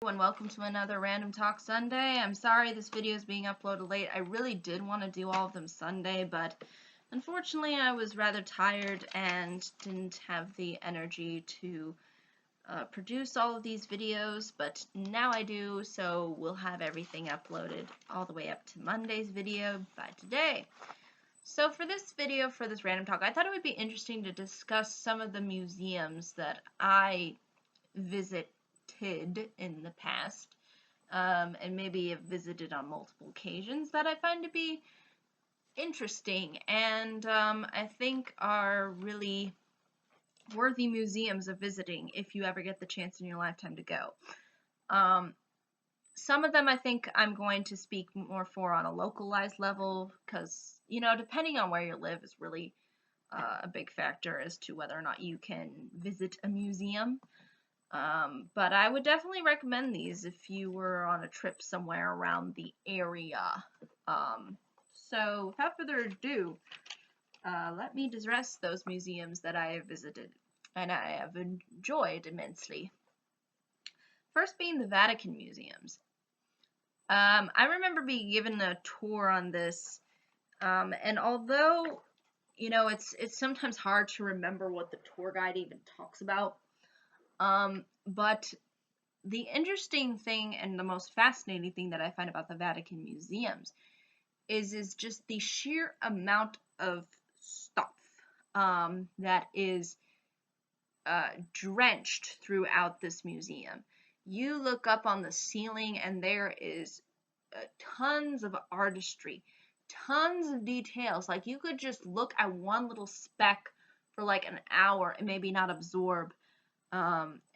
And welcome to another Random Talk Sunday. I'm sorry this video is being uploaded late. I really did want to do all of them Sunday, but unfortunately I was rather tired and didn't have the energy to produce all of these videos, but now I do, so we'll have everything uploaded all the way up to Monday's video by today. So for this video, for this Random Talk, I thought it would be interesting to discuss some of the museums that I visited in the past, and maybe have visited on multiple occasions, that I find to be interesting and I think are really worthy museums of visiting if you ever get the chance in your lifetime to go. Some of them I think I'm going to speak more for on a localized level because, you know, depending on where you live is really a big factor as to whether or not you can visit a museum. But I would definitely recommend these if you were on a trip somewhere around the area. So without further ado, let me address those museums that I have visited and I have enjoyed immensely. First being the Vatican Museums. I remember being given a tour on this, and although, you know, it's sometimes hard to remember what the tour guide even talks about, but the interesting thing and the most fascinating thing that I find about the Vatican Museums is just the sheer amount of stuff that is drenched throughout this museum. You look up on the ceiling and there is tons of artistry, tons of details. Like, you could just look at one little speck for like an hour and maybe not absorb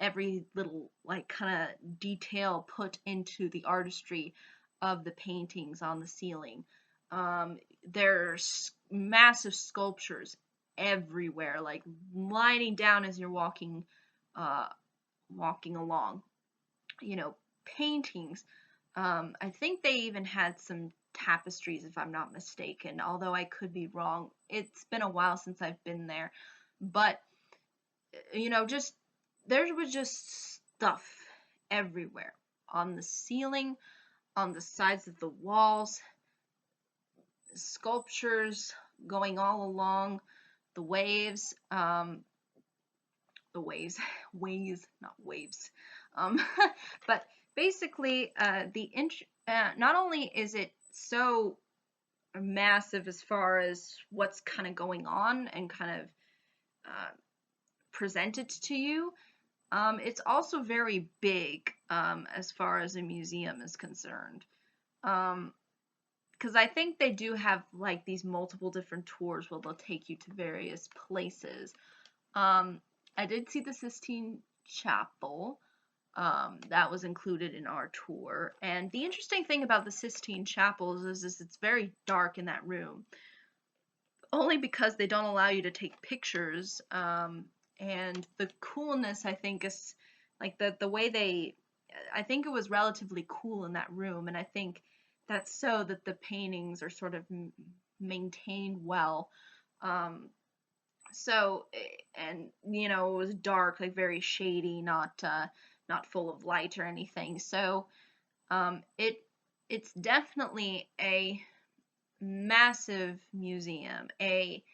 every little like kind of detail put into the artistry of the paintings on the ceiling. There's massive sculptures everywhere, like lining down as you're walking along. You know, paintings. I think they even had some tapestries, if I'm not mistaken, although I could be wrong. It's been a while since I've been there, but you know, just there was just stuff everywhere on the ceiling, on the sides of the walls, sculptures going all along the waves, ways, not waves. But basically, not only is it so massive as far as what's kind of going on and kind of presented to you, it's also very big as far as a museum is concerned. Because I think they do have like these multiple different tours where they'll take you to various places. I did see the Sistine Chapel. That was included in our tour. And the interesting thing about the Sistine Chapel is it's very dark in that room. Only because they don't allow you to take pictures. And the coolness, I think, is like the way I think it was relatively cool in that room, and I think that's so that the paintings are sort of maintained well. So, and you know, it was dark, like very shady, not full of light or anything. So, it's definitely a massive museum, a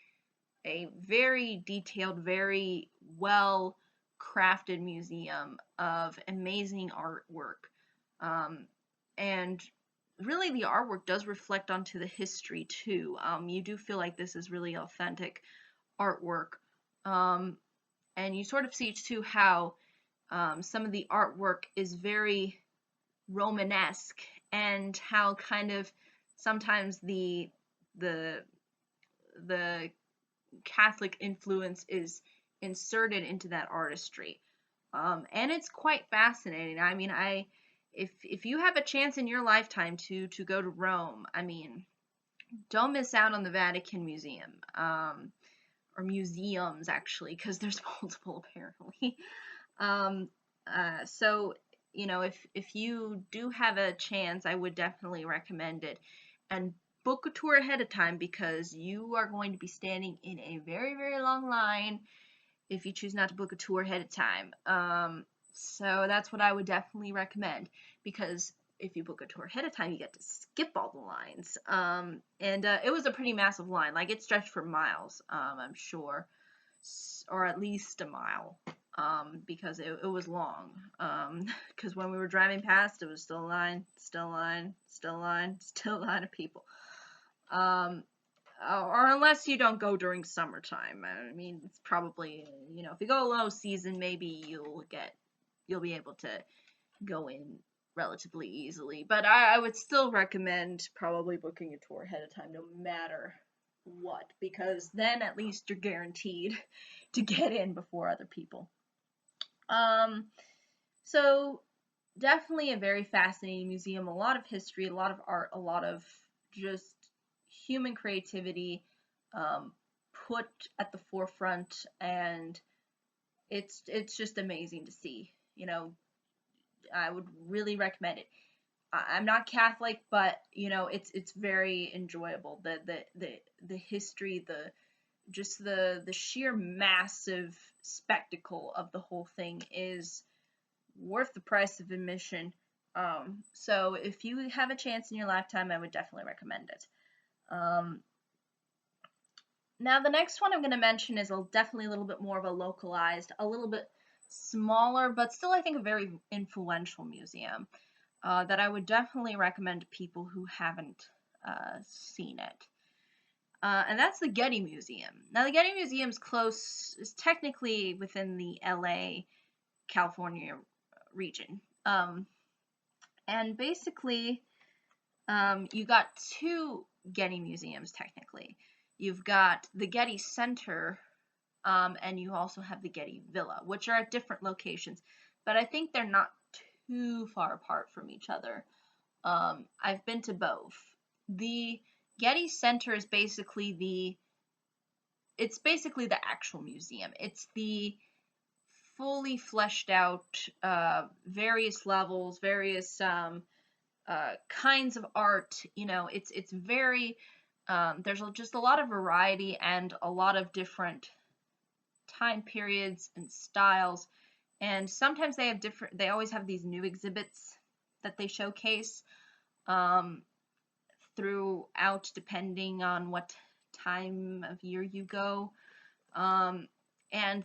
very detailed, very well crafted museum of amazing artwork. And really the artwork does reflect onto the history too. You do feel like this is really authentic artwork. And you sort of see too how some of the artwork is very Romanesque, and how kind of sometimes the Catholic influence is inserted into that artistry. And it's quite fascinating. I mean, if you have a chance in your lifetime to go to Rome, I mean, don't miss out on the Vatican Museum, or museums actually, because there's multiple apparently. So you know, if you do have a chance, I would definitely recommend it, and book a tour ahead of time because you are going to be standing in a very, very long line if you choose not to book a tour ahead of time. So that's what I would definitely recommend, because if you book a tour ahead of time, you get to skip all the lines. And it was a pretty massive line. Like, it stretched for miles, I'm sure, or at least a mile, because it was long. Because when we were driving past, it was still a line, still a line, still a line, still a line of people. Or unless you don't go during summertime. I mean, it's probably, if you go low season, maybe you'll be able to go in relatively easily. But I would still recommend probably booking a tour ahead of time, no matter what, because then at least you're guaranteed to get in before other people. So definitely a very fascinating museum, a lot of history, a lot of art, a lot of just human creativity put at the forefront, and it's just amazing to see. I would really recommend it. I'm not Catholic, but it's very enjoyable. The history, the sheer massive spectacle of the whole thing is worth the price of admission. So if you have a chance in your lifetime, I would definitely recommend it. Now the next one I'm going to mention is definitely a little bit more of a localized, a little bit smaller, but still I think a very influential museum that I would definitely recommend to people who haven't seen it. And that's the Getty Museum. Now the Getty Museum is technically within the LA, California region. And basically, you got two Getty Museums technically. You've got the Getty Center, and you also have the Getty Villa, which are at different locations, but I think they're not too far apart from each other. I've been to both. The Getty Center is basically the actual museum. It's the fully fleshed out, various levels, various kinds of art. It's very there's just a lot of variety and a lot of different time periods and styles, and sometimes they always have these new exhibits that they showcase throughout, depending on what time of year you go. And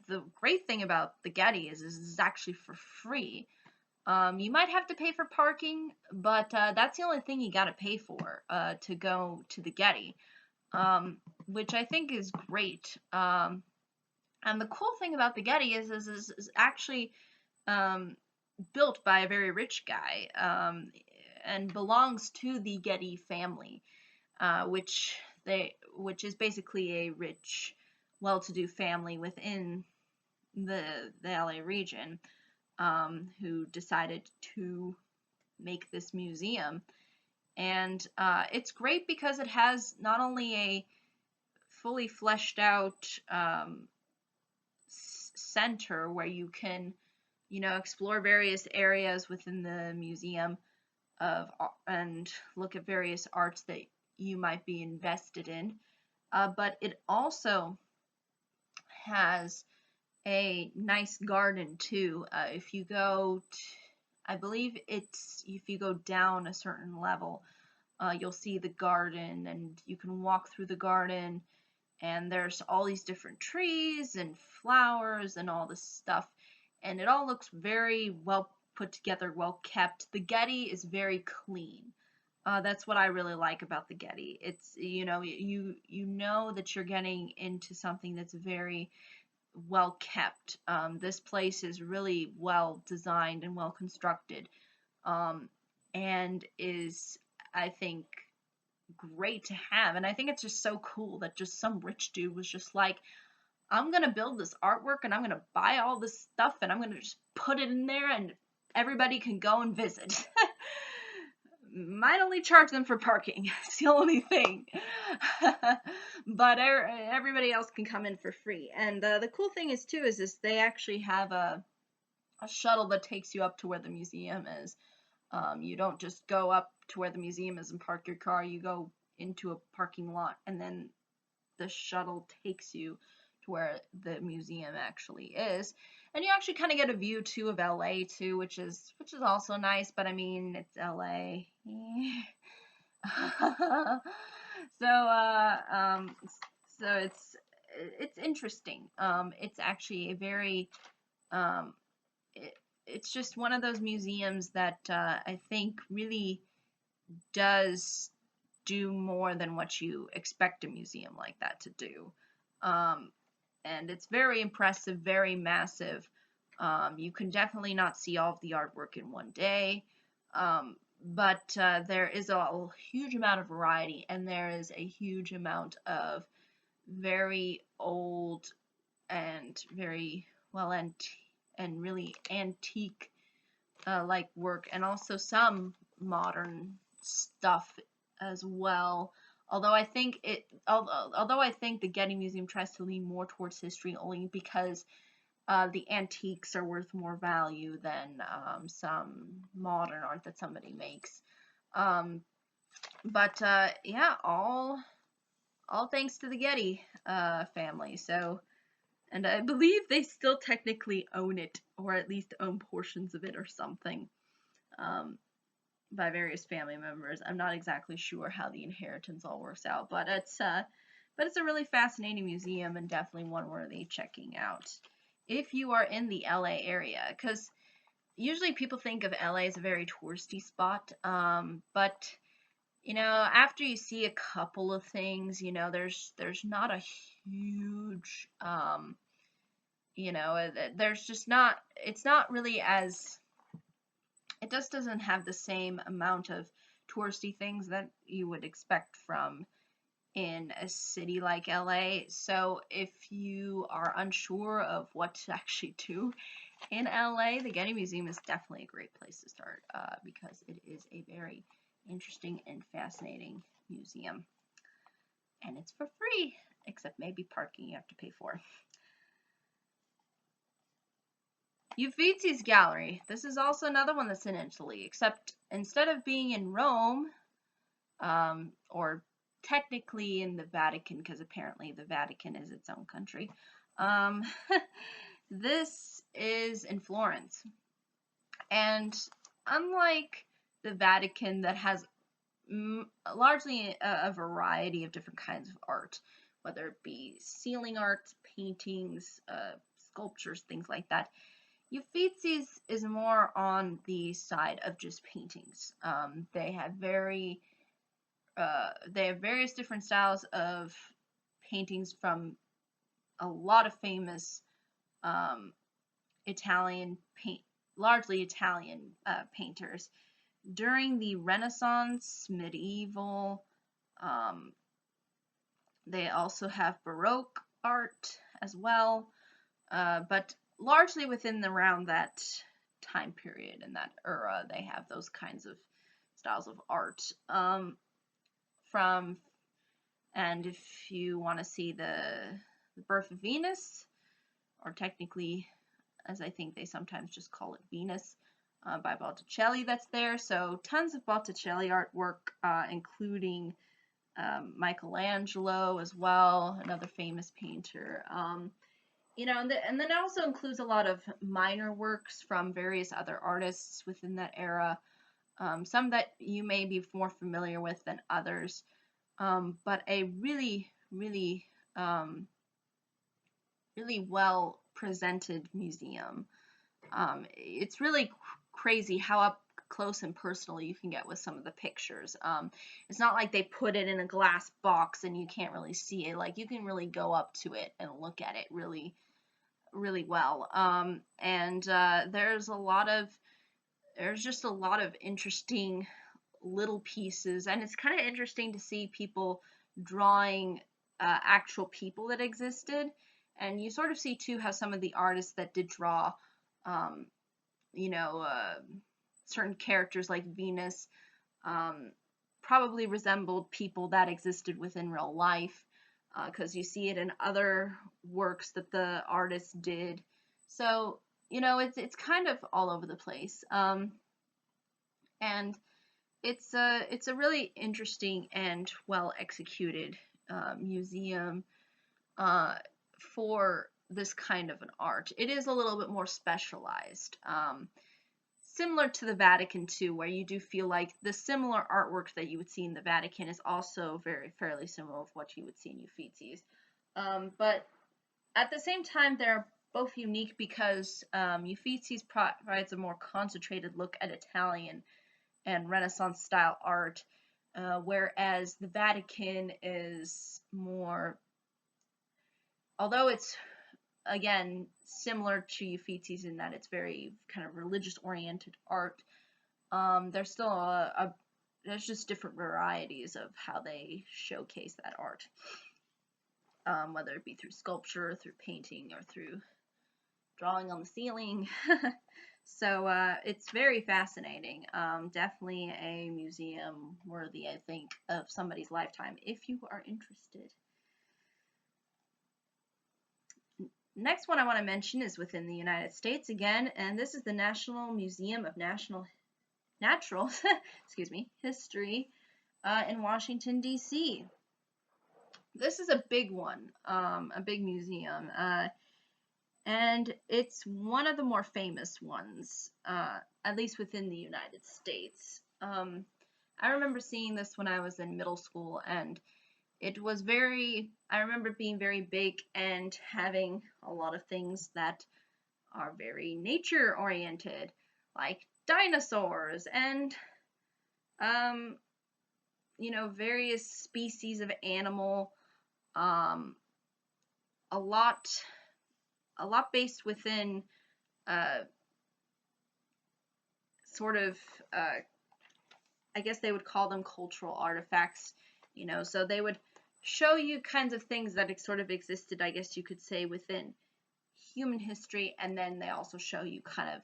the great thing about the Getty is it's actually for free. You might have to pay for parking, but that's the only thing you got to pay for to go to the Getty, which I think is great. And the cool thing about the Getty is actually built by a very rich guy, and belongs to the Getty family, which is basically a rich, well-to-do family within the LA region, who decided to make this museum. And it's great because it has not only a fully fleshed out center where you can, explore various areas within the museum and look at various arts that you might be invested in, but it also has a nice garden too. If you go, I believe if you go down a certain level, you'll see the garden, and you can walk through the garden, and there's all these different trees and flowers and all this stuff, and it all looks very well put together, well kept. The Getty is very clean. That's what I really like about the Getty. It's, you know that you're getting into something that's very well kept. This place is really well designed and well constructed, and is, I think, great to have. And I think it's just so cool that just some rich dude was just like, I'm gonna build this artwork and I'm gonna buy all this stuff and I'm gonna just put it in there and everybody can go and visit. Might only charge them for parking. It's the only thing. But everybody else can come in for free. And the cool thing is too is they actually have a shuttle that takes you up to where the museum is. You don't just go up to where the museum is and park your car. You go into a parking lot, and then the shuttle takes you to where the museum actually is. And you actually kind of get a view too of LA too, which is also nice, but I mean, it's LA. so so it's interesting. It's actually a very um it, it's just one of those museums that I think really does do more than what you expect a museum like that to do. Um, and it's very impressive, very massive. You can definitely not see all of the artwork in one day, but there is a huge amount of variety, and there is a huge amount of very old and very well and really antique like work, and also some modern stuff as well. Although I think the Getty Museum tries to lean more towards history only because the antiques are worth more value than some modern art that somebody makes. Um, but yeah, all thanks to the Getty family. So, and I believe they still technically own it, or at least own portions of it, or something. Um, by various family members. I'm not exactly sure how the inheritance all works out, but it's a really fascinating museum and definitely one worthy checking out if you are in the LA area, because usually people think of LA as a very touristy spot, but after you see a couple of things, there's not a huge there's just not it's not really as it just doesn't have the same amount of touristy things that you would expect from in a city like LA. So if you are unsure of what to actually do in LA, the Getty Museum is definitely a great place to start because it is a very interesting and fascinating museum. And it's for free, except maybe parking you have to pay for. Uffizzi's Gallery. This is also another one that's in Italy, except instead of being in Rome, or technically in the Vatican, because apparently the Vatican is its own country, um, this is in Florence. And unlike the Vatican, that has largely a variety of different kinds of art, whether it be ceiling art, paintings, sculptures, things like that, Uffizzi's is more on the side of just paintings. They have various different styles of paintings from a lot of famous Italian largely Italian painters during the Renaissance, medieval. Um, they also have Baroque art as well, but largely within around that time period and that era, they have those kinds of styles of art. And if you want to see the Birth of Venus, or technically, as I think they sometimes just call it, Venus, by Botticelli, that's there. So tons of Botticelli artwork, including Michelangelo as well, another famous painter. And then it also includes a lot of minor works from various other artists within that era. Some that you may be more familiar with than others, but a really, really, really well presented museum. It's really crazy how up close and personal you can get with some of the pictures. It's not like they put it in a glass box and you can't really see it. Like, you can really go up to it and look at it really, really well. And there's just a lot of interesting little pieces, and it's kind of interesting to see people drawing actual people that existed. And you sort of see too how some of the artists that did draw um, certain characters like Venus probably resembled people that existed within real life, because you see it in other works that the artists did. So it's kind of all over the place, and it's a really interesting and well executed museum for this kind of an art. It is a little bit more specialized. Similar to the Vatican too, where you do feel like the similar artwork that you would see in the Vatican is also fairly similar of what you would see in Uffizi's. But at the same time, they're both unique because Uffizi's provides a more concentrated look at Italian and Renaissance style art, whereas the Vatican is more, although it's again similar to Uffizi's in that it's very kind of religious oriented art, there's still there's just different varieties of how they showcase that art, whether it be through sculpture, through painting, or through drawing on the ceiling. So it's very fascinating. Definitely a museum worthy, I think, of somebody's lifetime if you are interested. Next one I want to mention is within the United States again, and this is the National Museum of Natural excuse me, History in Washington, D.C. This is a big one, a big museum, and it's one of the more famous ones, at least within the United States. I remember seeing this when I was in middle school, and it was I remember being very big and having a lot of things that are very nature oriented, like dinosaurs and, various species of animal, a lot based within, sort of, I guess they would call them cultural artifacts, so they would show you kinds of things that sort of existed, I guess you could say, within human history, and then they also show you kind of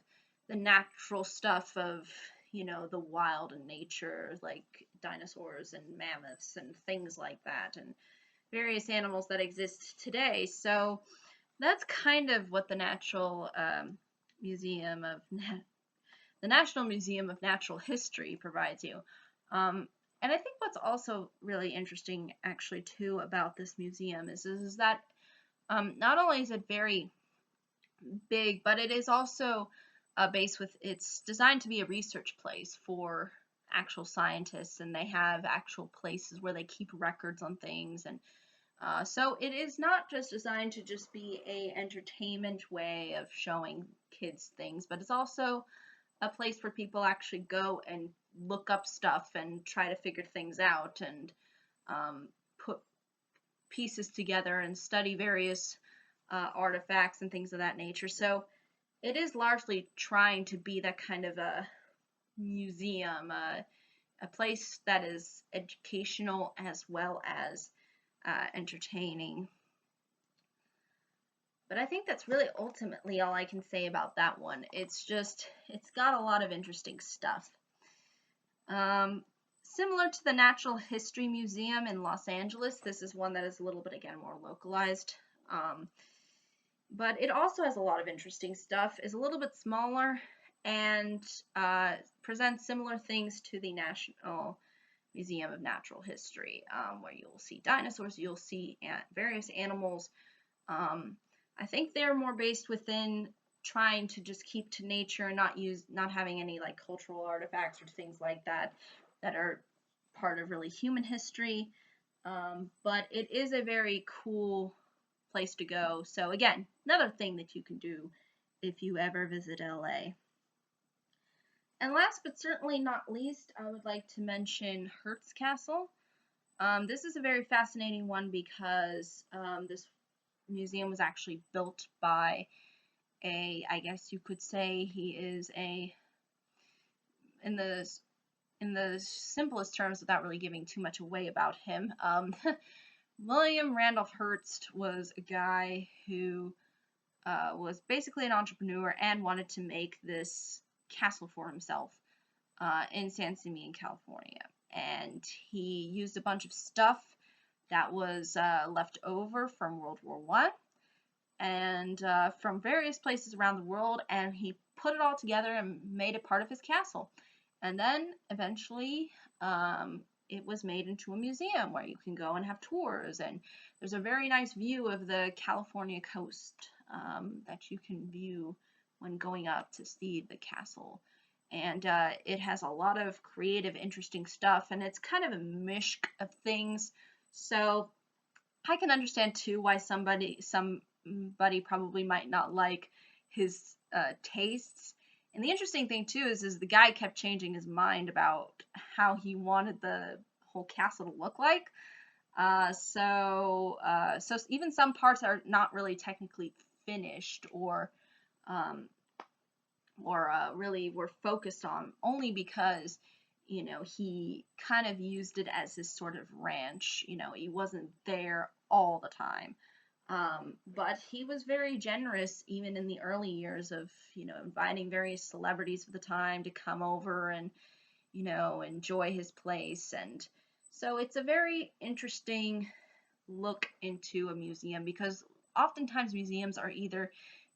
the natural stuff of, the wild and nature, like dinosaurs and mammoths and things like that, and various animals that exist today. So that's kind of what the National Museum of Natural History provides you. And I think what's also really interesting, actually, too, about this museum is that not only is it very big, but it is also it's designed to be a research place for actual scientists, and they have actual places where they keep records on things, and so it is not just designed to just be a entertainment way of showing kids things, but it's also a place where people actually go and look up stuff and try to figure things out, and put pieces together and study various artifacts and things of that nature. So it is largely trying to be that kind of a museum, a place that is educational as well as entertaining. But I think that's really ultimately all I can say about that one. It's got a lot of interesting stuff. Similar to the Natural History Museum in Los Angeles, this is one that is a little bit, again, more localized. But it also has a lot of interesting stuff, is a little bit smaller, and presents similar things to the National Museum of Natural History, where you'll see dinosaurs, you'll see various animals. I think they're more based within trying to just keep to nature and not having any like cultural artifacts or things like that are part of really human history. But it is a very cool place to go. So again, another thing that you can do if you ever visit LA. And last but certainly not least, I would like to mention Hearst Castle. This is a very fascinating one because this museum was actually built by I guess you could say he is in the simplest terms, without really giving too much away about him, William Randolph Hearst was a guy who was basically an entrepreneur and wanted to make this castle for himself in San Simeon, California. And he used a bunch of stuff that was left over from World War I and from various places around the world, and he put it all together and made it part of his castle. And then eventually it was made into a museum where you can go and have tours, and there's a very nice view of the California coast that you can view when going up to see the castle. And it has a lot of creative, interesting stuff, and it's kind of a mishk of things. So I can understand too why somebody probably might not like his tastes. And the interesting thing too is the guy kept changing his mind about how he wanted the whole castle to look like. So even some parts are not really technically finished, um, or really were focused on, only because he kind of used it as his sort of ranch. He wasn't there all the time. But he was very generous even in the early years of inviting various celebrities of the time to come over and enjoy his place. And so it's a very interesting look into a museum, because oftentimes museums are either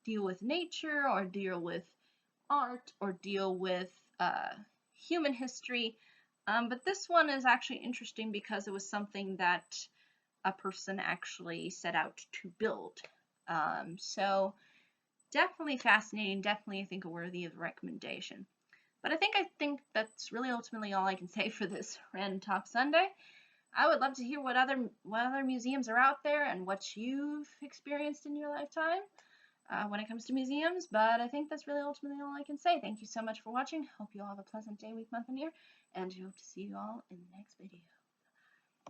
deal with nature or deal with art or deal with human history. But this one is actually interesting because it was something that a person actually set out to build. So definitely fascinating, definitely I think worthy of recommendation. But I think that's really ultimately all I can say for this Random Talk Sunday. I would love to hear what other museums are out there and what you've experienced in your lifetime when it comes to museums. But I think that's really ultimately all I can say. Thank you so much for watching. Hope you all have a pleasant day, week, month, and year, and hope to see you all in the next video.